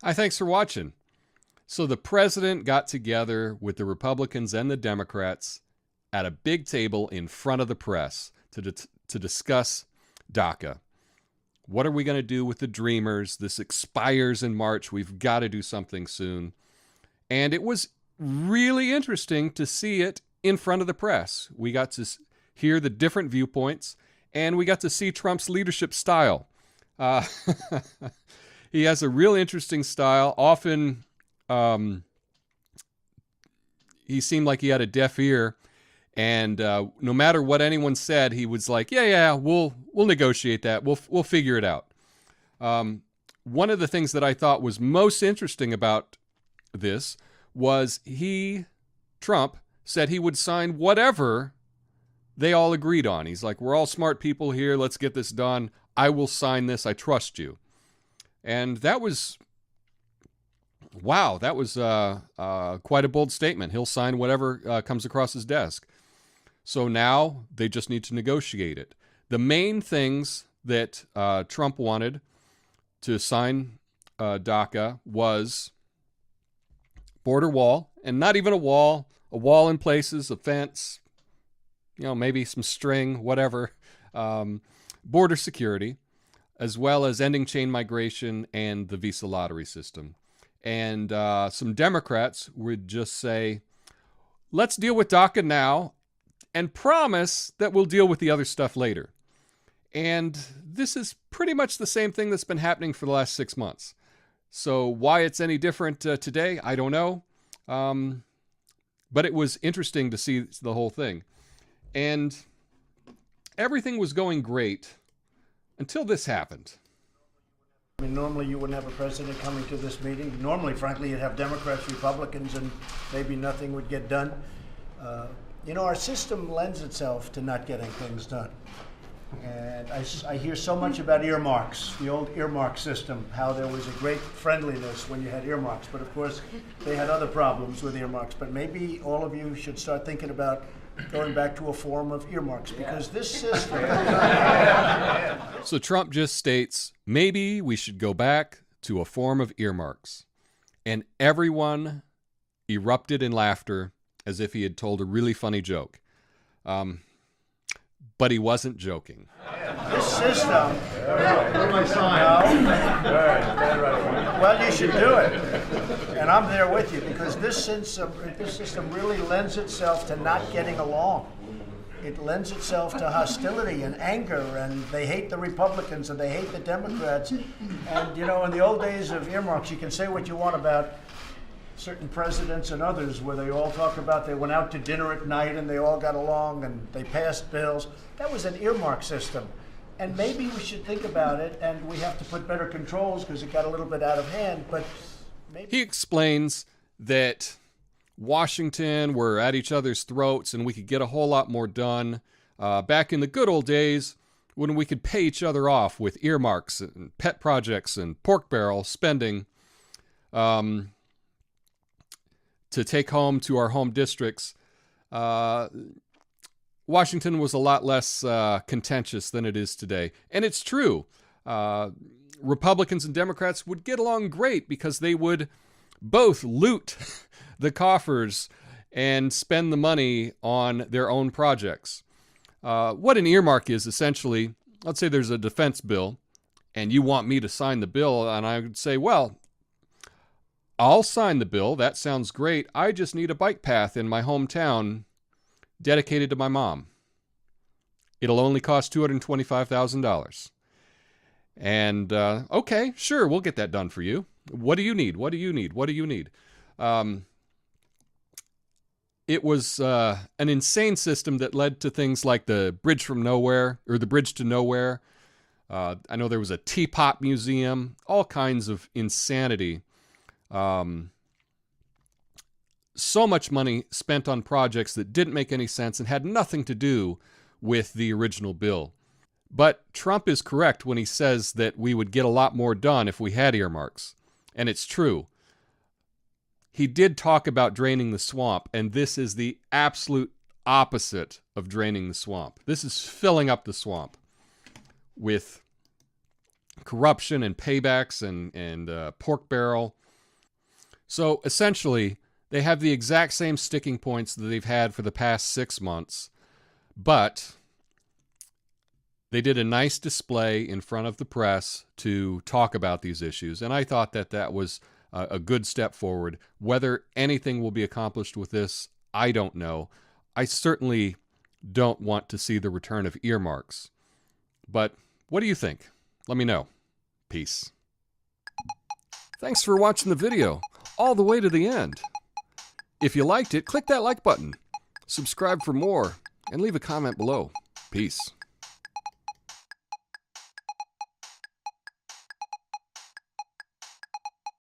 Hi, thanks for watching. So the president got together with the Republicans and the Democrats at a big table in front of the press to discuss DACA. What are we going to do with the Dreamers? This expires in March. We've got to do something soon. And it was really interesting to see it in front of the press. We got to hear the different viewpoints, and we got to see Trump's leadership style. Uh, he has a real interesting style. Often he seemed like he had a deaf ear, and no matter what anyone said, he was like, "Yeah, we'll negotiate that. We'll figure it out." One of the things that I thought was most interesting about this was Trump, said he would sign whatever they all agreed on. He's like, "We're all smart people here. Let's get this done. I will sign this. I trust you." And that was, wow, that was quite a bold statement. He'll sign whatever comes across his desk. So now they just need to negotiate it. The main things that Trump wanted to sign DACA was border wall, and not even a wall in places, a fence, maybe some string, whatever, border security, as well as ending chain migration and the visa lottery system. And some Democrats would just say, let's deal with DACA now and promise that we'll deal with the other stuff later. And this is pretty much the same thing that's been happening for the last 6 months. So why it's any different today, I don't know. But it was interesting to see the whole thing. And everything was going great until this happened. I mean, normally you wouldn't have a president coming to this meeting. Normally, frankly, you'd have Democrats, Republicans, and maybe nothing would get done. Our system lends itself to not getting things done. And I hear so much about earmarks, the old earmark system, how there was a great friendliness when you had earmarks. But of course, they had other problems with earmarks. But maybe all of you should start thinking about going back to a form of earmarks, because this system... So Trump just states, maybe we should go back to a form of earmarks. And everyone erupted in laughter as if he had told a really funny joke. But he wasn't joking. This system... Where's my sign? Well, you should do it. And I'm there with you, because this system really lends itself to not getting along. It lends itself to hostility and anger, and they hate the Republicans and they hate the Democrats. And, in the old days of earmarks, you can say what you want about certain presidents and others, where they all talk about they went out to dinner at night and they all got along and they passed bills. That was an earmark system. And maybe we should think about it, and we have to put better controls because it got a little bit out of hand. But maybe... He explains that Washington were at each other's throats and we could get a whole lot more done back in the good old days when we could pay each other off with earmarks and pet projects and pork barrel spending to take home to our home districts. Washington was a lot less contentious than it is today. And it's true. Republicans and Democrats would get along great because they would both loot the coffers and spend the money on their own projects. What an earmark is, essentially, let's say there's a defense bill and you want me to sign the bill, and I would say, well, I'll sign the bill. That sounds great. I just need a bike path in my hometown dedicated to my mom. It'll only cost $225,000. And, okay, sure, we'll get that done for you. What do you need? What do you need? What do you need? It was an insane system that led to things like the Bridge from Nowhere, or the Bridge to Nowhere. I know there was a teapot museum, all kinds of insanity. So much money spent on projects that didn't make any sense and had nothing to do with the original bill. But Trump is correct when he says that we would get a lot more done if we had earmarks. And it's true. He did talk about draining the swamp, and this is the absolute opposite of draining the swamp. This is filling up the swamp with corruption and paybacks and pork barrel. So essentially, they have the exact same sticking points that they've had for the past 6 months, but they did a nice display in front of the press to talk about these issues, and I thought that that was a good step forward. Whether anything will be accomplished with this, I don't know. I certainly don't want to see the return of earmarks. But what do you think? Let me know. Peace. Thanks for watching the video all the way to the end. If you liked it, click that like button, subscribe for more, and leave a comment below. Peace.